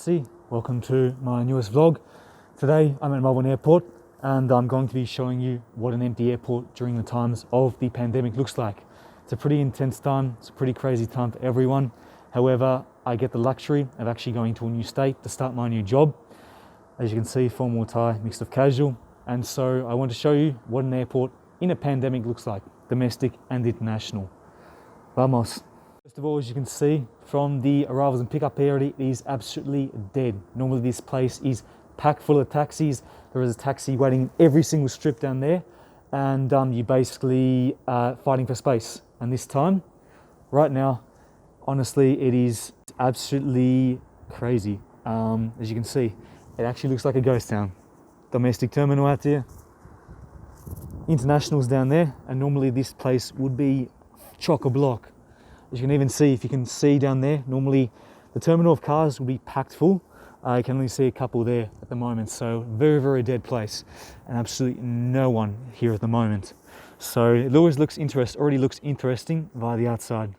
Darcy, welcome to my newest vlog. Today I'm at Melbourne Airport and I'm going to be showing you what an empty airport during the times of the pandemic looks like. It's a pretty intense time, it's a pretty crazy time for everyone. However, I get the luxury of actually going to a new state to start my new job. As you can see, formal attire, mixed with casual. And so I want to show you what an airport in a pandemic looks like, domestic and international. Vamos. First of all, as you can see from the arrivals and pickup area, it is absolutely dead. Normally this place is packed full of taxis. There is a taxi waiting in every single strip down there, and you're basically fighting for space. And this time, right now, honestly, it is absolutely crazy. As you can see, it actually looks like a ghost town. Domestic terminal out here, internationals down there, and normally this place would be chock-a-block. As you can even see, if you can see down there, normally the terminal of cars will be packed full. I can only see a couple there at the moment, so very, very dead place, and absolutely no one here at the moment. So it already looks interesting via the outside.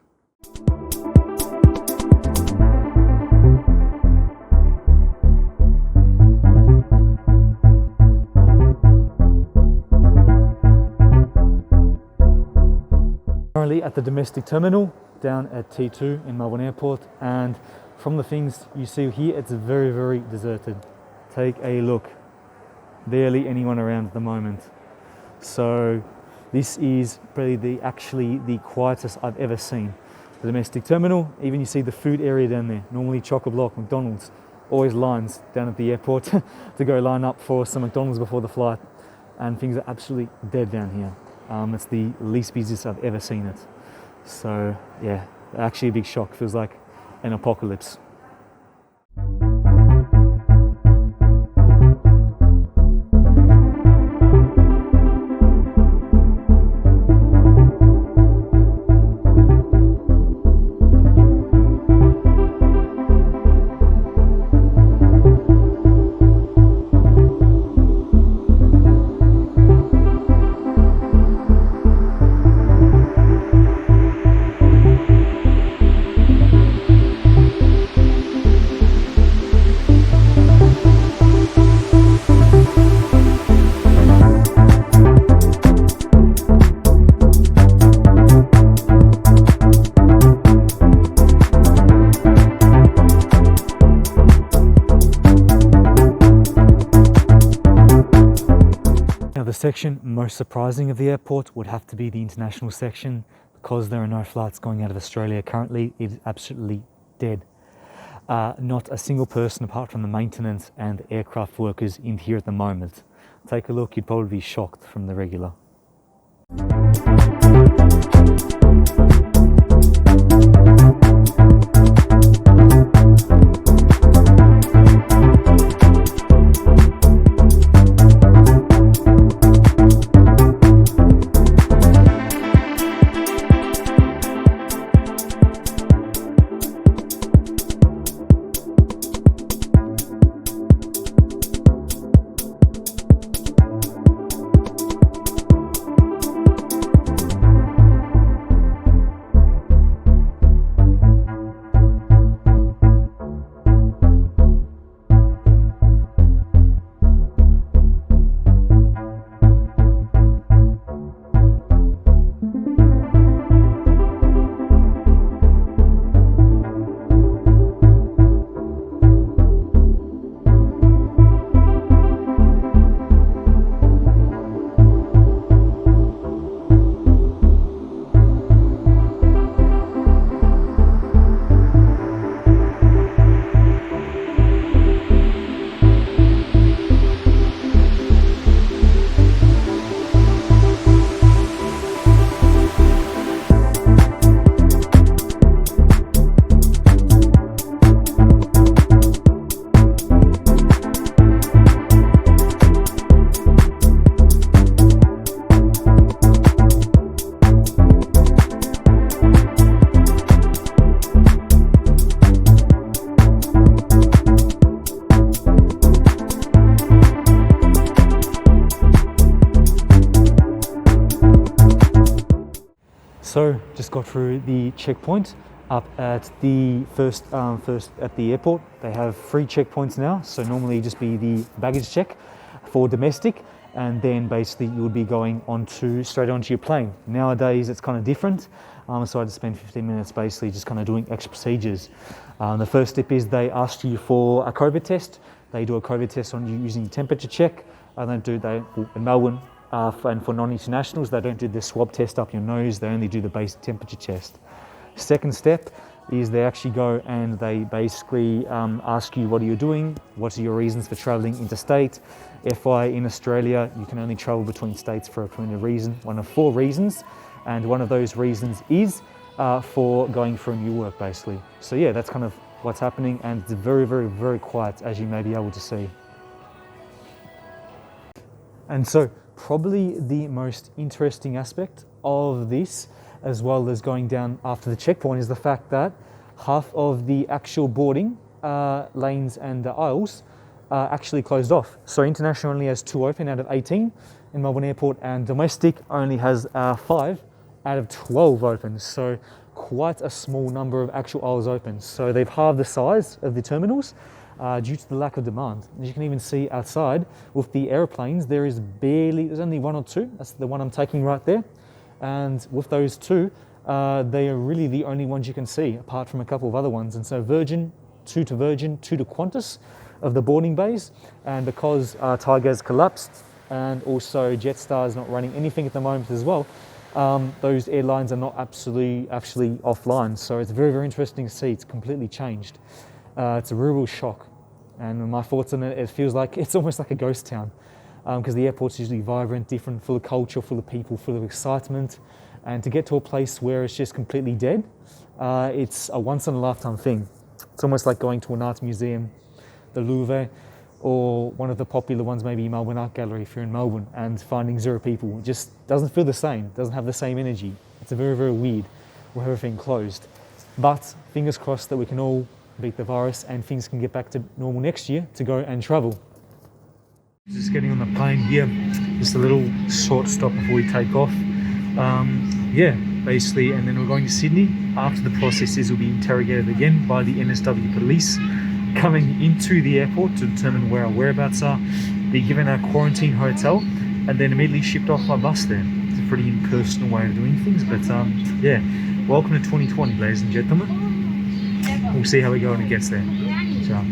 Currently at the domestic terminal down at T2 in Melbourne Airport, and from the things you see here, it's very, very deserted. Take a look. Barely anyone around at the moment. So this is probably actually the quietest I've ever seen. The domestic terminal, even you see the food area down there. Normally chock-a-block, McDonald's, always lines down at the airport to go line up for some McDonald's before the flight, and things are absolutely dead down here. It's the least busiest I've ever seen it. So yeah, actually a big shock. Feels like an apocalypse. The section most surprising of the airport would have to be the international section, because there are no flights going out of Australia currently. It is absolutely dead. Not a single person apart from the maintenance and aircraft workers in here at the moment. Take a look, you'd probably be shocked from the regular. So just got through the checkpoint up at the first at the airport. They have 3 checkpoints now, so normally it'd just be the baggage check for domestic, and then basically you would be going straight onto your plane. Nowadays it's kind of different, so I had to spend 15 minutes basically just kind of doing extra procedures. The first step is they ask you for a COVID test. They do a COVID test on you using temperature check. In Melbourne, and for non-internationals, they don't do the swab test up your nose. They only do the basic temperature test. Second step is they actually go and they basically ask you what are you doing, what are your reasons for travelling interstate. FI in Australia, you can only travel between states for a permitted reason, one of 4 reasons, and one of those reasons is for going for a new work basically. So yeah, that's kind of what's happening, and it's very, very, very quiet, as you may be able to see. And so probably the most interesting aspect of this, as well as going down after the checkpoint, is the fact that half of the actual boarding lanes and aisles are actually closed off. So international only has 2 open out of 18 in Melbourne Airport, and domestic only has 5 out of 12 open. So quite a small number of actual aisles open. So they've halved the size of the terminals due to the lack of demand. As you can even see outside with the aeroplanes, there's only 1 or 2. That's the one I'm taking right there. And with those 2, they are really the only ones you can see, apart from a couple of other ones. And so Virgin, 2 to Qantas of the boarding bays. And because Tiger's collapsed and also Jetstar is not running anything at the moment as well, those airlines are not actually offline. So it's very, very interesting to see. It's completely changed. It's a real shock. And my thoughts on it, it feels like it's almost like a ghost town, because the airport's usually vibrant, different, full of culture, full of people, full of excitement. And to get to a place where it's just completely dead, it's a once in a lifetime thing. It's almost like going to an art museum, the Louvre, or one of the popular ones, maybe Melbourne Art Gallery if you're in Melbourne, and finding 0 people. It just doesn't feel the same, doesn't have the same energy. It's very, very weird with everything closed. But fingers crossed that we can all beat the virus and things can get back to normal next year to go and travel. Just getting on the plane here, just a little short stop before we take off. Basically, and then we're going to Sydney. After the processes will be interrogated again by the NSW police, coming into the airport to determine where our whereabouts are, be given a quarantine hotel, and then immediately shipped off by bus there. It's a pretty impersonal way of doing things, but welcome to 2020, ladies and gentlemen. We'll see how we go when it gets there. Ciao.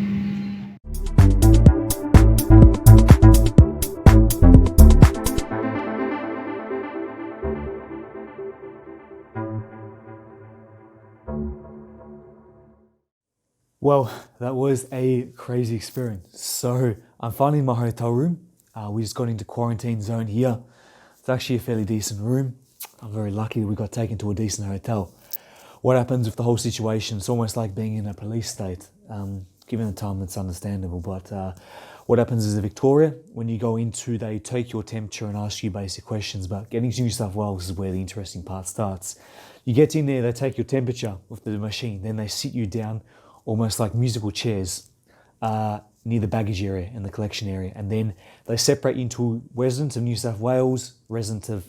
Well, that was a crazy experience. So I'm finally in my hotel room. We just got into quarantine zone here. It's actually a fairly decent room. I'm very lucky that we got taken to a decent hotel. What happens with the whole situation, it's almost like being in a police state. Given the time, it's understandable. But what happens is in Victoria, when you go into, they take your temperature and ask you basic questions. But getting to New South Wales is where the interesting part starts. You get in there, they take your temperature with the machine. Then they sit you down almost like musical chairs near the baggage area and the collection area. And then they separate into residents of New South Wales, residents of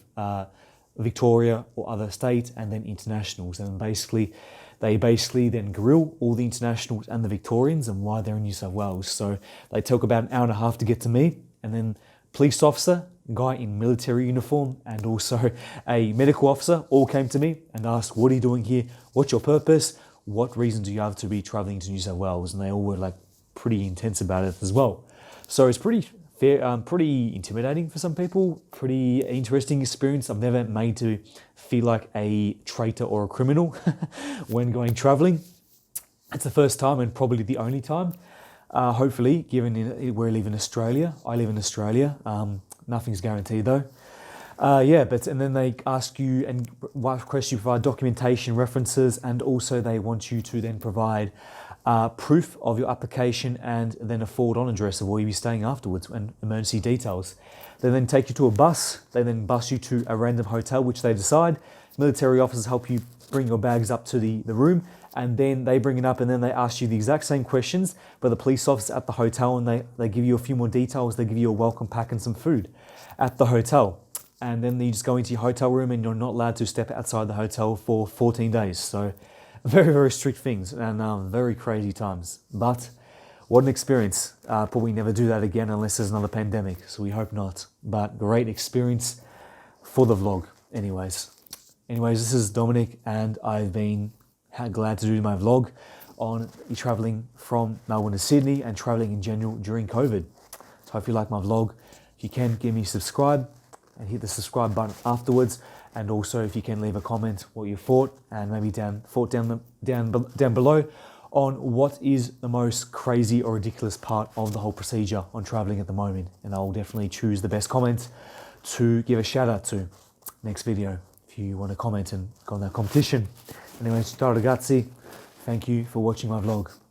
Victoria or other states, and then internationals. And they then grill all the internationals and the Victorians and why they're in New South Wales. So they took about an hour and a half to get to me, and then police officer, guy in military uniform, and also a medical officer all came to me and asked, what are you doing here? What's your purpose? What reason do you have to be traveling to New South Wales? And they all were like pretty intense about it as well. So it's pretty intimidating for some people, pretty interesting experience. I've never made to feel like a traitor or a criminal when going traveling. It's the first time and probably the only time. Hopefully, given we live in Australia, I live in Australia. Nothing's guaranteed though. And then they ask you and request you provide documentation, references, and also they want you to then provide proof of your application and then a forward-on address of where you'll be staying afterwards and emergency details. They then take you to a bus. They then bus you to a random hotel, which they decide. Military officers help you bring your bags up to the room, and then they bring it up and then they ask you the exact same questions, but the police officer at the hotel, and they give you a few more details. They give you a welcome pack and some food at the hotel. And then you just go into your hotel room and you're not allowed to step outside the hotel for 14 days. So very, very strict things and very crazy times. But what an experience. Probably never do that again unless there's another pandemic. So we hope not. But great experience for the vlog. Anyways, this is Dominic and I've been glad to do my vlog on traveling from Melbourne to Sydney and traveling in general during COVID. So hope you like my vlog. If you can, give me a subscribe and hit the subscribe button afterwards. And also if you can leave a comment what you thought and maybe down below on what is the most crazy or ridiculous part of the whole procedure on traveling at the moment. And I'll definitely choose the best comment to give a shout out to next video if you want to comment and go on that competition. Anyways, ciao ragazzi. Thank you for watching my vlog.